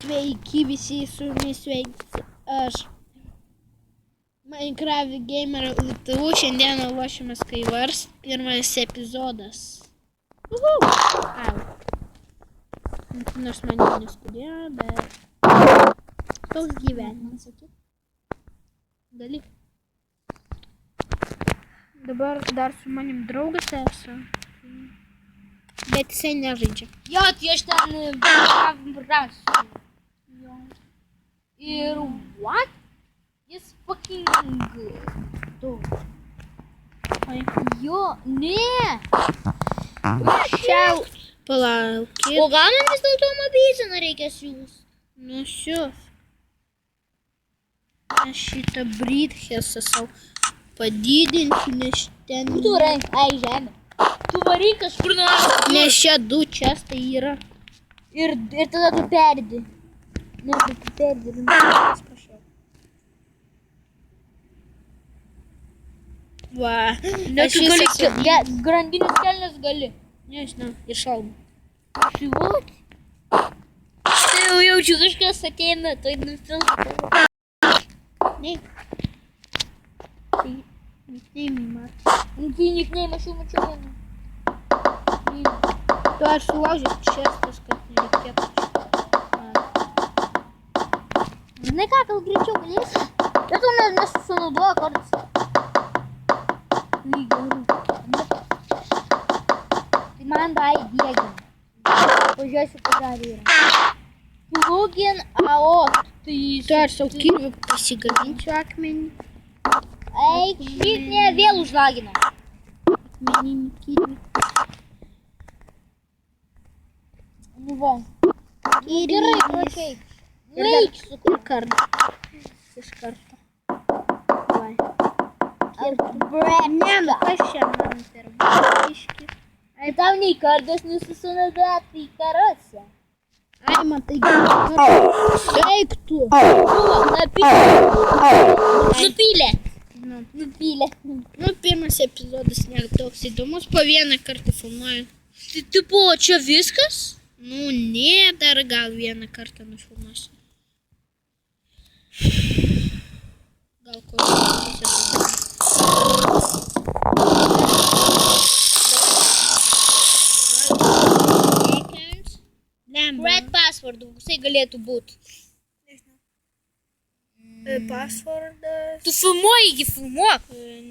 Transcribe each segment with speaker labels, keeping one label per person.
Speaker 1: Sveiki visi, su jumis sveiks aš. Minecraft Gamer LTU, šiandieną lošiame Skywars, pirmas epizodas. Au. Nors man jau neskudėjo, bet toks gyvenimas. Gali. Dabar dar su manim draugas esu, bet jisai nežaidžia.
Speaker 2: Jo, tai aš ten rasiu. Ir what? Jis fucking good. Jo, ne.
Speaker 1: Šiau. Palaukit.
Speaker 2: O gal man vis dėlto mobiziną reikia siūs?
Speaker 1: Nusius. Aš šitą bridhesą savo padidinsiu, nes ten...
Speaker 2: Tu rank, ai žemė. Tu varyk kažkur nors.
Speaker 1: Nes čia du čestai yra.
Speaker 2: Ir tada tu perdi. Ne, tu perdi.
Speaker 1: Va.
Speaker 2: Ne,
Speaker 1: Aš
Speaker 2: tu gali,
Speaker 1: visą...
Speaker 2: grandinius kelnes gali.
Speaker 1: Nežinau, ir šalmą.
Speaker 2: What? Tai jau jaučiu kažkas ateina, tai nufilmuoju.
Speaker 1: Ne. Tai nickname mat.
Speaker 2: Tai nickname aš jau mačiau vieną.
Speaker 1: Tu aš sulaužęs čestus, kad nereikėtų.
Speaker 2: Žinai ką, gal greičiau galėsi? Bet tu nesusinaudoja kartais. Tai man dai diegin. Pažiūrėsiu, ką dar yra. Plugin AOT.
Speaker 1: Tu aš savo kirvių pasigaminsiu akmenį.
Speaker 2: Eik, šit ne, vėl užlagino.
Speaker 1: Akmeninį kirvį.
Speaker 2: Nu va. Gerai, prakeik. Eik su
Speaker 1: Ir kartą. Iš karto. Vai. Ne, nu kas čia man per biškį.
Speaker 2: Ai, tau nei kardas nesusinaudoja, tai karose.
Speaker 1: Ai, matai, kartą. Eik tu.
Speaker 2: Nupylė.
Speaker 1: Nu,
Speaker 2: Nupylė.
Speaker 1: nu, pirmas epizodas nėra toks įdomus, po vieną kartą filmuoju.
Speaker 2: Tai tipo, čia viskas?
Speaker 1: Nu, ne, dar gal vieną kartą nufilmuosiu. Gal kokios
Speaker 2: Red password, jisai galėtų būti.
Speaker 1: Passwordas.
Speaker 2: Tu filmuoji, filmuok.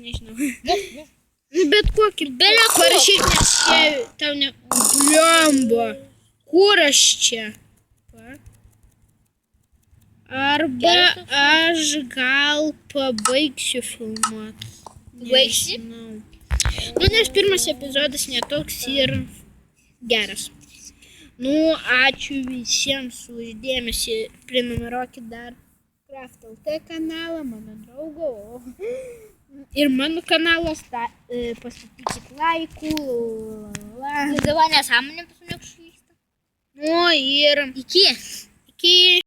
Speaker 1: Nežinau. Bet kokį.
Speaker 2: Bele ko.
Speaker 1: Parašyk, nes čia tau ne... Blemba. Kur aš čia? Arba aš gal pabaigsiu filmuoti.
Speaker 2: Baigsi?
Speaker 1: Nežinau. Nu, nes pirmas epizodas netoks ir geras. Nu, ačiū visiems už dėmesį. Prenumeruokit dar Craft LT kanalą, mano draugo. Ir mano kanalą pastatykit laikų.
Speaker 2: Dabar nesąmonė pas mane kažkaip.
Speaker 1: Nu, ir
Speaker 2: Iki.
Speaker 1: iki